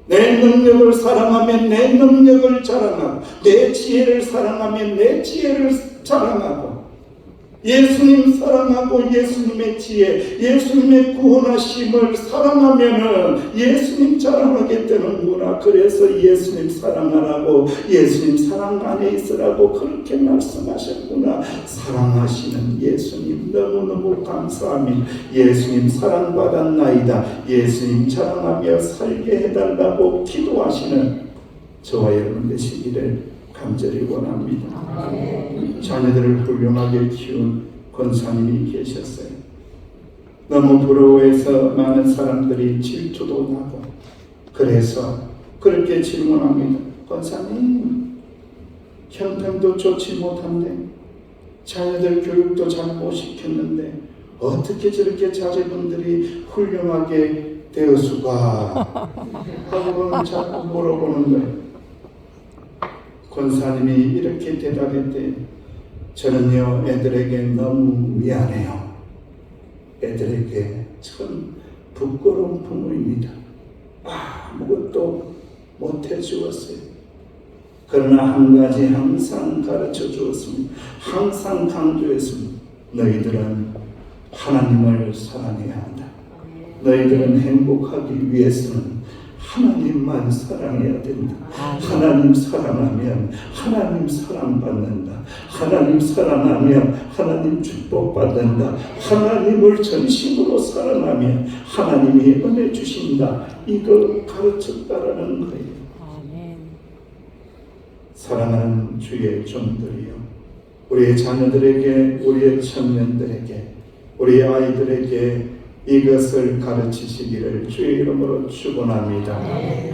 내 능력을 사랑하면 내 능력을 자랑하고, 내 지혜를 사랑하면 내 지혜를 자랑하고, 예수님 사랑하고 예수님의 지혜, 예수님의 구원하심을 사랑하면은 예수님 자랑하게 되는구나. 그래서 예수님 사랑하라고, 예수님 사랑 안에 있으라고 그렇게 말씀하셨구나. 사랑하시는 예수님 너무너무 감사합니다. 예수님 사랑받았나이다. 예수님 자랑하며 살게 해달라고 기도하시는 저와 여러분 되시기를 간절히 원합니다. 자녀들을 훌륭하게 키운 권사님이 계셨어요. 너무 부러워해서 많은 사람들이 질투도 나고, 그래서 그렇게 질문합니다. 권사님, 형편도 좋지 못한데 자녀들 교육도 잘 못 시켰는데 어떻게 저렇게 자제분들이 훌륭하게 되었수가? 하고 자꾸 물어보는 거예요. 권사님이 이렇게 대답했대. 저는요, 애들에게 너무 미안해요. 애들에게 참 부끄러운 부모입니다. 아무것도 못해 주었어요. 그러나 한 가지 항상 가르쳐 주었습니다. 항상 강조했습니다. 너희들은 하나님을 사랑해야 한다. 너희들은 행복하기 위해서는 하나님만 사랑해야 된다. 하나님 사랑하면 하나님 사랑받는다. 하나님 사랑하면 하나님 축복받는다. 하나님을 전심으로 사랑하면 하나님이 은혜 주신다. 이걸 가르쳤다라는 거예요. 사랑하는 주의 종들이요, 우리의 자녀들에게, 우리의 청년들에게, 우리 아이들에게 이것을 가르치시기를 주의 이름으로 축원합니다.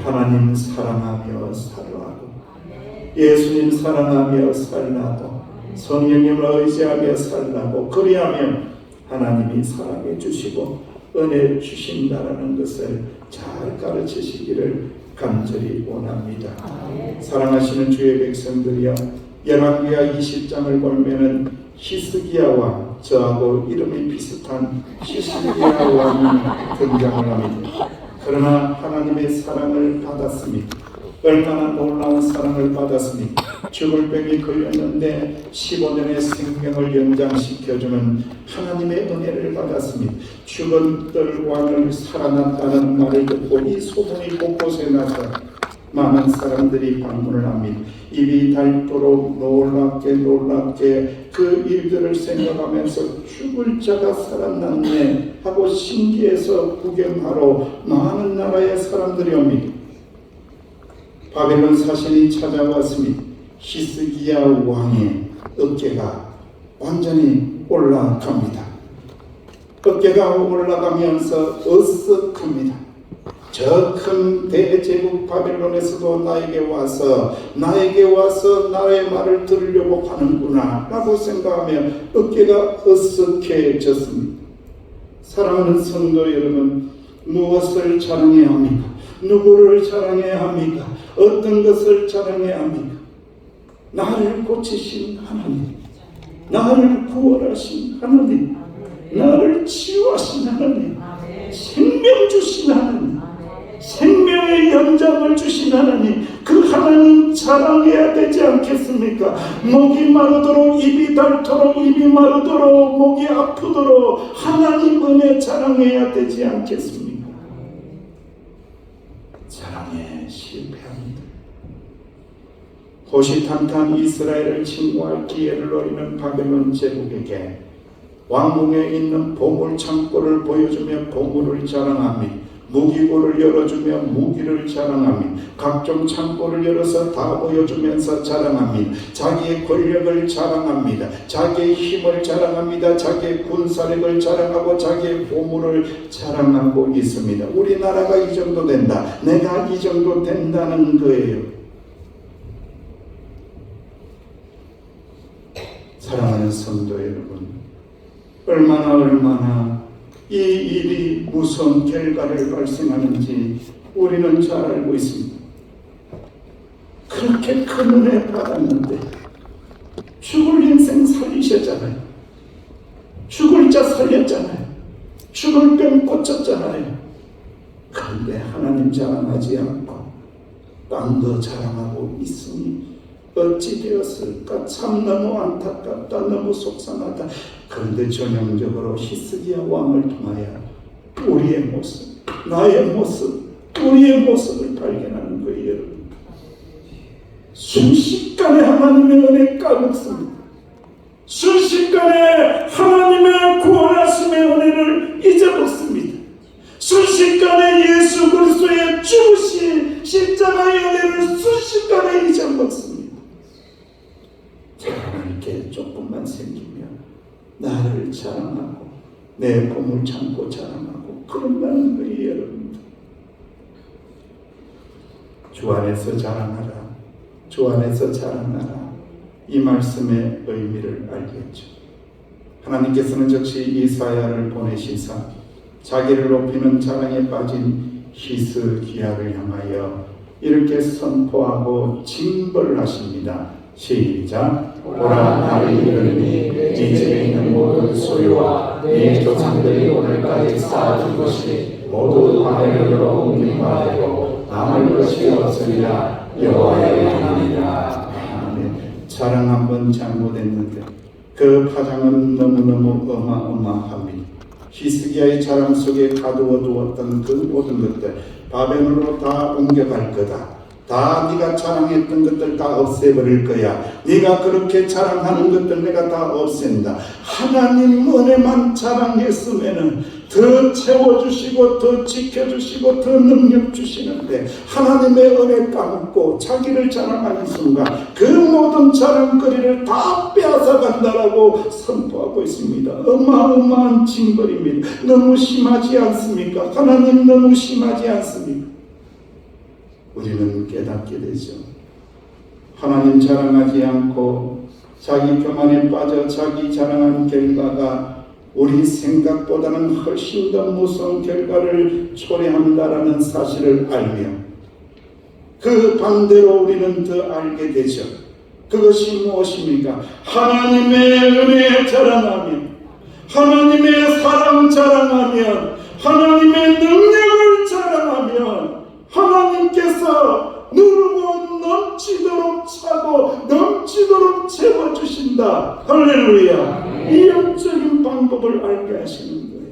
하나님 사랑하며 살라고, 예수님 사랑하며 살라고, 성령님을 의지하며 살라고, 그리하면 하나님이 사랑해 주시고 은혜 주신다라는 것을 잘 가르치시기를 간절히 원합니다. 사랑하시는 주의 백성들이여, 열왕기하 20장을 보면은 히스기야와 저하고 이름이 비슷한 히스기야 왕이 등장을 합니다. 그러나 하나님의 사랑을 받았습니다. 얼마나 놀라운 사랑을 받았습니까? 죽을 병이 걸렸는데 15년의 생명을 연장시켜주는 하나님의 은혜를 받았습니다. 죽은 왕을 살아났다는 말을 듣고 이 소문이 곳곳에 나서 많은 사람들이 방문을 합니다. 입이 닳도록 놀랍게 그 일들을 생각하면서 죽을 자가 살아났네 하고 신기해서 구경하러 많은 나라의 사람들이 옵니다. 바벨론 사신이 찾아왔습니다. 히스기야 왕의 어깨가 완전히 올라갑니다. 어깨가 올라가면서 으쓱합니다. 저 큰 대제국 바벨론에서도 나에게 와서 나의 말을 들으려고 하는구나 라고 생각하며 어깨가 으쓱해졌습니다. 사랑하는 성도 여러분, 무엇을 자랑해야 합니까? 누구를 자랑해야 합니까? 어떤 것을 자랑해야 합니까? 나를 고치신 하나님, 나를 구원하신 하나님, 나를 치유하신 하나님, 생명 주신 하나님, 생명의 연장을 주신 하나님, 그 하나님 자랑해야 되지 않겠습니까? 목이 마르도록 입이 닳도록 입이 마르도록 목이 아프도록 하나님 은혜 자랑해야 되지 않겠습니까? 자랑에 실패합니다. 호시탐탐 이스라엘을 침공할 기회를 노리는 바벨론 제국에게 왕궁에 있는 보물 창고를 보여주며 보물을 자랑합니다. 무기고를 열어주며 무기를 자랑합니다. 각종 창고를 열어서 다 보여주면서 자랑합니다. 자기의 권력을 자랑합니다. 자기의 힘을 자랑합니다. 자기의 군사력을 자랑하고 자기의 보물을 자랑하고 있습니다. 우리나라가 이 정도 된다, 내가 이 정도 된다는 거예요. 사랑하는 성도 여러분, 얼마나 이 일이 무서운 결과를 발생하는지 우리는 잘 알고 있습니다. 그렇게 큰 은혜 받았는데 죽을 인생 살리셨잖아요. 죽을 자 살렸잖아요. 죽을 병 고쳤잖아요. 그런데 하나님 자랑하지 않고 딴 거 자랑하고 있으니 어찌 되었을까? 참 너무 안타깝다. 너무 속상하다. 그런데 전형적으로 히스기야 왕을 통하여 우리의 모습, 나의 모습, 우리의 모습을 발견하는 거예요. 여러분, 순식간에 하나님의 은혜가 먹습니다. 순식간에 하나님의 구원하심의 은혜를 잊어먹습니다. 순식간에 예수 그리스도의 죽으신 십자가의 은혜를 순식간에 잊어먹습니다. 자랑할 게 조금만 생기면 나를 자랑하고 내 보물 참고 자랑하고 그런다는 거예요. 여러분, 주 안에서 자랑하라, 주 안에서 자랑하라, 이 말씀의 의미를 알겠죠. 하나님께서는 즉시 이사야를 보내시사 자기를 높이는 자랑에 빠진 히스기야를 향하여 이렇게 선포하고 징벌하십니다. 시작. 보라, 나를 이르니 네 집에 있는 모든 소유와 네 조상들이 오늘까지 쌓아둔 것이 모두 바벨론으로 옮긴 바 되고 남을 것이 없으리라. 여호와의 말이니라. 아멘. 자랑 한번 잘못했는데 그 파장은 너무너무 어마어마합니다. 히스기야의 자랑 속에 가두어 두었던 그 모든 것들 바벨론으로 다 옮겨갈 거다. 다 네가 자랑했던 것들 다 없애버릴 거야. 네가 그렇게 자랑하는 것들 내가 다 없앤다. 하나님 은혜만 자랑했으면은 더 채워주시고 더 지켜주시고 더 능력 주시는데 하나님의 은혜 까먹고 자기를 자랑하는 순간 그 모든 자랑거리를 다 빼앗아간다라고 선포하고 있습니다. 어마어마한 징벌입니다. 너무 심하지 않습니까? 하나님 너무 심하지 않습니까? 우리는 깨닫게 되죠. 하나님 자랑하지 않고 자기 교만에 빠져 자기 자랑한 결과가 우리 생각보다는 훨씬 더 무서운 결과를 초래한다라는 사실을 알며 그 반대로 우리는 더 알게 되죠. 그것이 무엇입니까? 하나님의 은혜 자랑하며 하나님의 사랑 자랑하며 하나님의 능력을 자랑하며 하나님께서 누르고 넘치도록 차고 넘치도록 채워주신다. 할렐루야. 이 영적인 방법을 알게 하시는 거예요.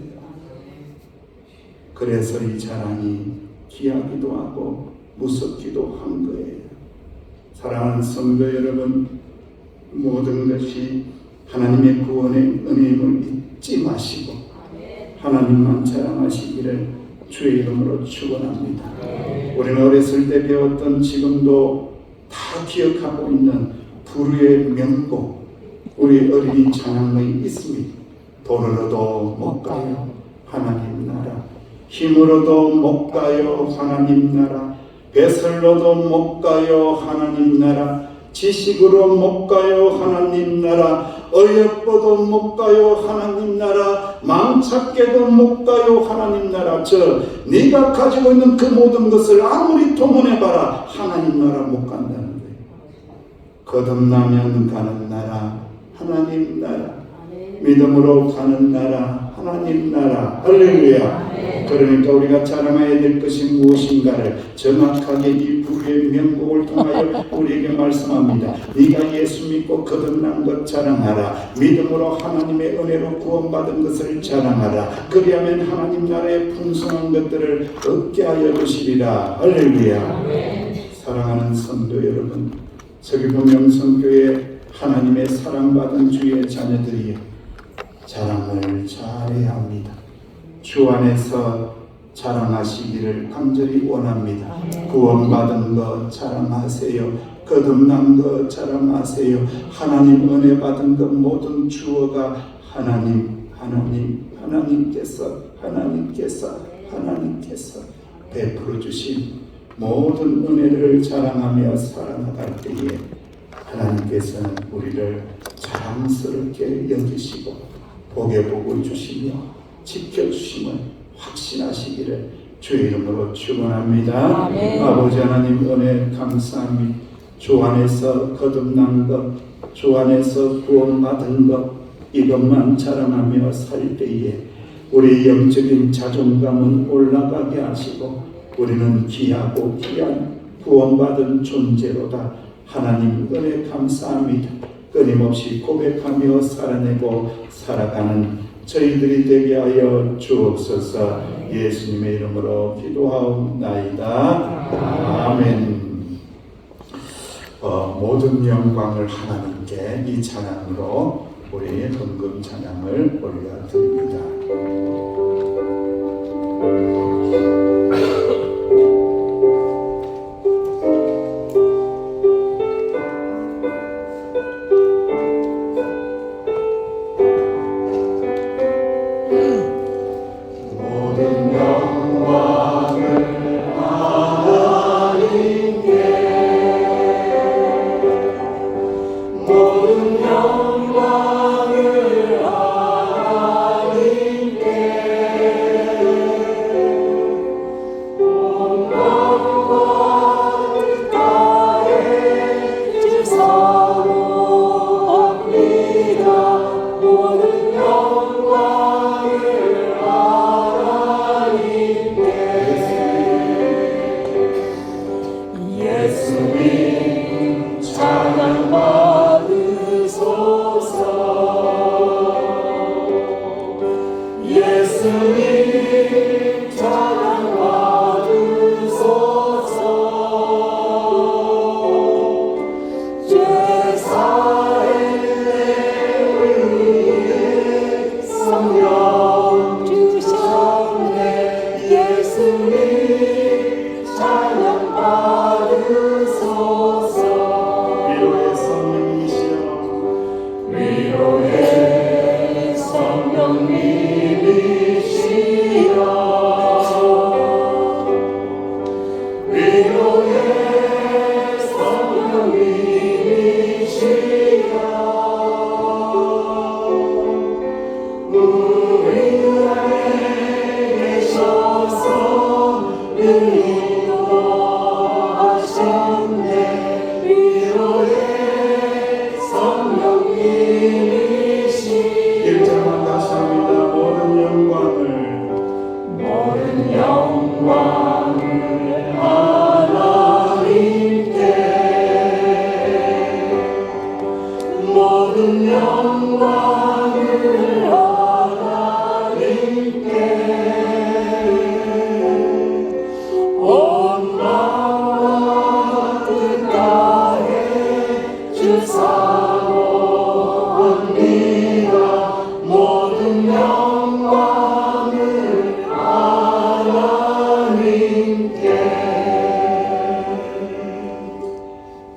그래서 이 자랑이 귀하기도 하고 무섭기도 한 거예요. 사랑하는 성도 여러분, 모든 것이 하나님의 구원의 은혜임을 잊지 마시고 하나님만 자랑하시기를 주의 이름으로 축원합니다. 우리는 어렸을 때 배웠던, 지금도 다 기억하고 있는 불후의 명곡, 우리 어린이 찬양이 있습니다. 돈으로도 못 가요 하나님 나라, 힘으로도 못 가요 하나님 나라, 배설로도 못 가요 하나님 나라, 지식으로 못 가요 하나님 나라, 어여뻐도 못 가요 하나님 나라, 망착게도 못 가요 하나님 나라. 네가 가지고 있는 그 모든 것을 아무리 동원해봐라 하나님 나라 못 간다는 거예요. 거듭나면 가는 나라 하나님 나라, 믿음으로 가는 나라 하나님 나라. 할렐루야. 그러니까 우리가 자랑해야 될 것이 무엇인가를 정확하게 이 불후의 명곡을 통하여 우리에게 말씀합니다. 네가 예수 믿고 거듭난 것 자랑하라. 믿음으로 하나님의 은혜로 구원받은 것을 자랑하라. 그리하면 하나님 나라의 풍성한 것들을 얻게 하여 주시리라. 할렐루야. 사랑하는 성도 여러분, 서귀포 명성교회 하나님의 사랑받은 주의 자녀들이 자랑을 잘해야 합니다. 주 안에서 자랑하시기를 간절히 원합니다. 구원받은 것 자랑하세요. 거듭난 것 자랑하세요. 하나님 은혜 받은 것 모든 주어가 하나님께서 베풀어 주신 모든 은혜를 자랑하며 살아나갈 때에 하나님께서는 우리를 자랑스럽게 여기시고 복의 복을 주시며 지켜주심을 확신하시기를 주의 이름으로 축원합니다. 아버지 하나님 은혜 감사합니다. 주 안에서 거듭난 것, 주 안에서 구원받은 것, 이것만 자랑하며 살 때에 우리 영적인 자존감은 올라가게 하시고 우리는 귀하고 귀한 구원받은 존재로다. 하나님 은혜 감사합니다. 끊임없이 고백하며 살아내고 살아가는 저희들이 되게 하여 주옵소서. 예수님의 이름으로 기도하옵나이다. 아멘. 모든 영광을 하나님께 이 찬양으로 우리 헌금 찬양을 올려드립니다.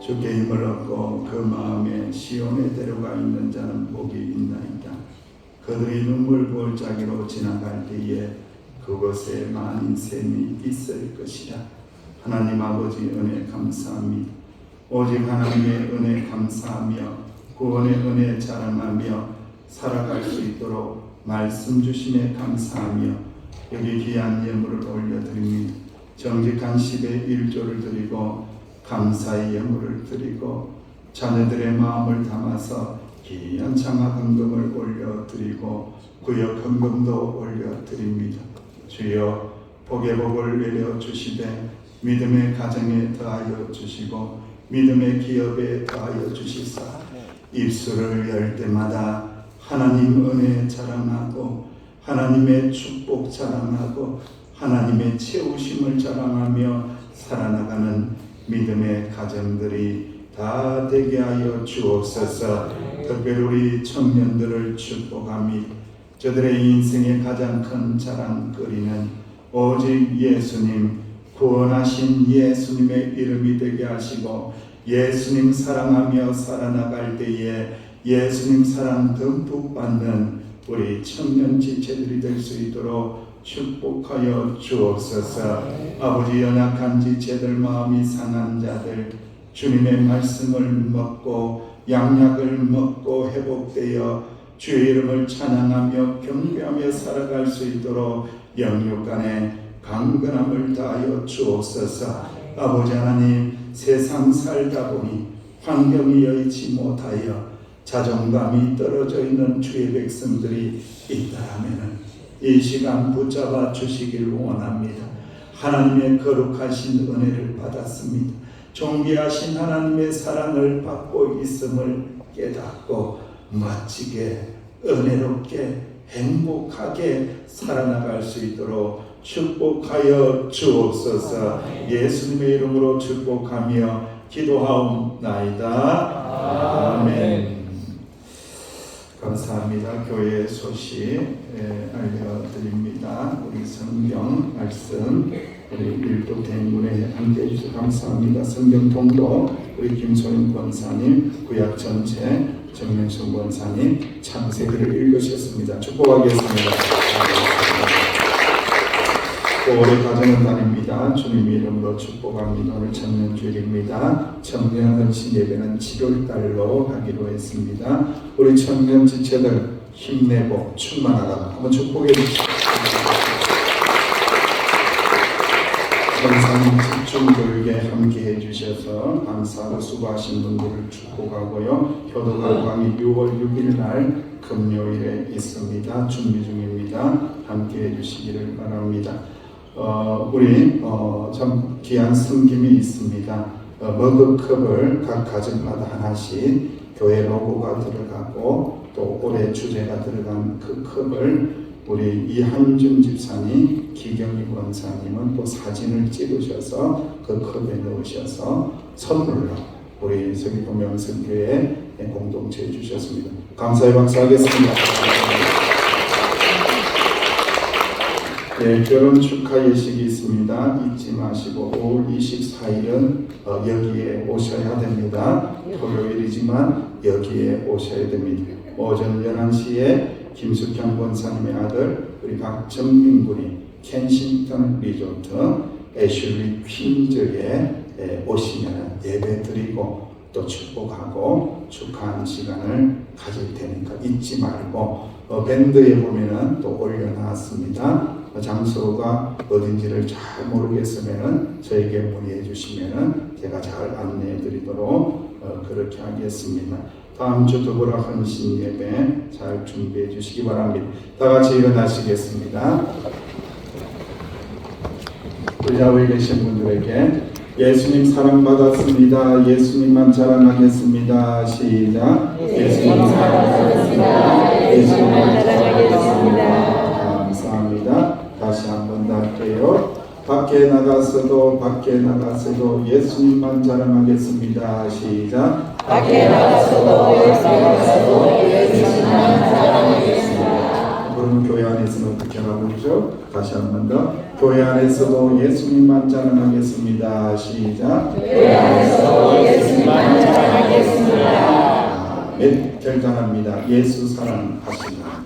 주께 힘을 얻고 그 마음에 시온에 데려가 있는 자는 복이 있나이다. 그들이 눈물 골짜기로 지나갈 때에 그곳에 많은 샘이 있을 것이라. 하나님 아버지 은혜 감사합니다. 오직 하나님의 은혜 감사하며 구원의 은혜 자랑하며 살아갈 수 있도록 말씀 주심에 감사하며 여기 귀한 예물을 올려드립니다. 정직한 10의 1조를 드리고 감사의 예물을 드리고 자녀들의 마음을 담아서 귀한 장화금금을 올려드리고 구역금금도 올려드립니다. 주여 복의 복을 내려주시되 믿음의 가정에 더하여 주시고 믿음의 기업에 더하여 주시사 입술을 열 때마다 하나님 은혜 자랑하고 하나님의 축복 자랑하고 하나님의 채우심을 자랑하며 살아나가는 믿음의 가정들이 다 되게 하여 주옵소서. 특별히 우리 청년들을 축복합니다. 저들의 인생의 가장 큰 자랑거리는 오직 예수님, 구원하신 예수님의 이름이 되게 하시고 예수님 사랑하며 살아나갈 때에 예수님 사랑 듬뿍 받는 우리 청년 지체들이 될 수 있도록 축복하여 주옵소서. 아버지, 연약한 지체들, 마음이 상한 자들, 주님의 말씀을 먹고 양약을 먹고 회복되어 주의 이름을 찬양하며 경배하며 살아갈 수 있도록 영육 간에 강건함을 다하여 주옵소서. 아버지 하나님, 세상 살다 보니 환경이 여의치 못하여 자존감이 떨어져 있는 주의 백성들이 있다라면 이 시간 붙잡아 주시길 원합니다. 하나님의 거룩하신 은혜를 받았습니다. 존귀하신 하나님의 사랑을 받고 있음을 깨닫고 멋지게 은혜롭게 행복하게 살아나갈 수 있도록 축복하여 주옵소서. 예수님의 이름으로 축복하며 기도하옵나이다. 아멘. 감사합니다. 교회 소식 알려드립니다. 우리 성경 말씀 우리 일도 대문에 함께해 주셔서 감사합니다. 성경 통독 우리 김소영 권사님, 구약 전체 정명순 권사님 창세기를 읽으셨습니다. 축복하겠습니다. 또 올해 가정의 달입니다. 주님 이름으로 축복합니다. 오늘 청년주일입니다. 청년 헌신 예배는 7월달로 하기로 했습니다. 우리 청년 지체들 힘내고 충만하라 한번 축복해 주시죠. 권사님 집중교육에 함께해 주셔서 감사하고 수고하신 분들을 축복하고요. 효도관광이 6월 6일 날 금요일에 있습니다. 준비 중입니다. 함께해 주시기를 바랍니다. 우리 참 귀한 섬김이 있습니다. 머그컵을 각 가정마다 하나씩 교회 로고가 들어가고 또 올해 주제가 들어간 그 컵을 우리 이한준 집사님, 기경희 권사님은 또 사진을 찍으셔서 그 컵에 넣으셔서 선물로 우리 서귀포 명성교회 공동체에 주셨습니다. 감사의 박수 하겠습니다. 네, 결혼 축하 예식이 있습니다. 잊지 마시고 5월 24일은 여기에 오셔야 됩니다. 토요일이지만 여기에 오셔야 됩니다. 오전 11시에 김숙현 권사님의 아들 우리 박정민 군이 켄싱턴 리조트 애슐리 퀸즈에 오시면 예배 드리고 또 축복하고 축하하는 시간을 가질 테니까 잊지 말고 밴드에 보면은 또 올려놨습니다. 장소가 어딘지를 잘 모르겠으면은 저에게 문의해 주시면은 제가 잘 안내해 드리도록 그렇게 하겠습니다. 다음 주 더불어 헌신 예배 잘 준비해 주시기 바랍니다. 다 같이 일어나시겠습니다. 의자에 계신 분들에게 예수님 사랑받았습니다. 예수님만 자랑하겠습니다. 시작. 예수님 사랑받았습니다. 예수님만 자랑하겠습니다. 감사합니다. 다시 한번 더 할게요. 밖에 나가서도 예수님만 자랑하겠습니다. 시작. 밖에 나가서도 예수님만 자랑하겠습니다. 그러면 교회 안에서는 어떻게 하라고 그러죠? 다시 한번 더. 교회 안에서도 예수님만 자랑하겠습니다. 시작. 교회 안에서도 예수님만 결단합니다. 예수 사랑하신다.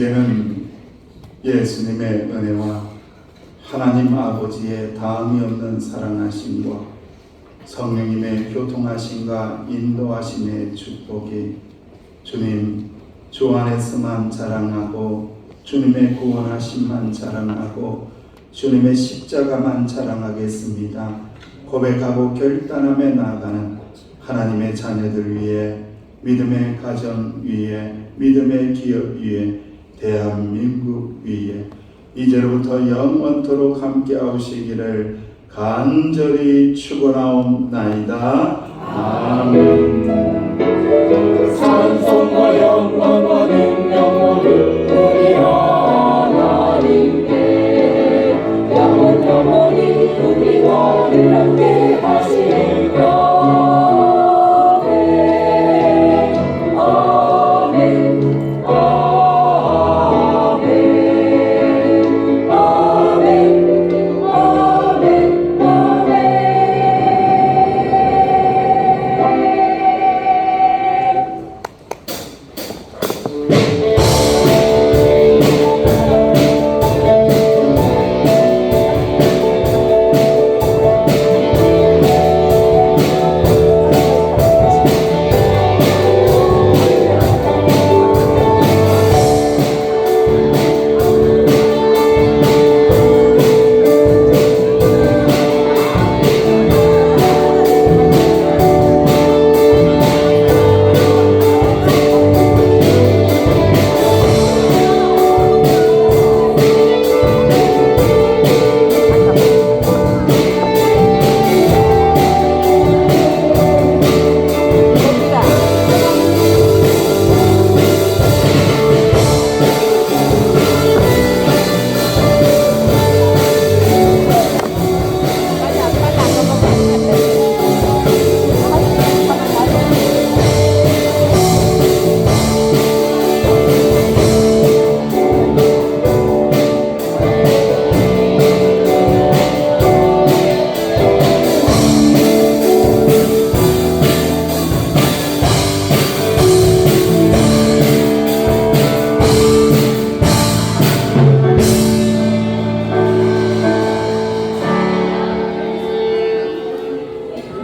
이제는 예수님의 은혜와 하나님 아버지의 다음이 없는 사랑하심과 성령님의 교통하심과 인도하심의 축복이 주님 주 안에서만 자랑하고 주님의 구원하심만 자랑하고 주님의 십자가만 자랑하겠습니다. 고백하고 결단함에 나아가는 하나님의 자녀들 위해 믿음의 가정 위에 믿음의 기업 위에 대한민국 위에 이제로부터 영원토록 함께 하시기를 간절히 축원하옵나이다. 아멘. 찬송과 영광과 능력 모두 우리 하나님께 영원히 우리와 함께 하시리라.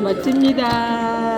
멋집니다.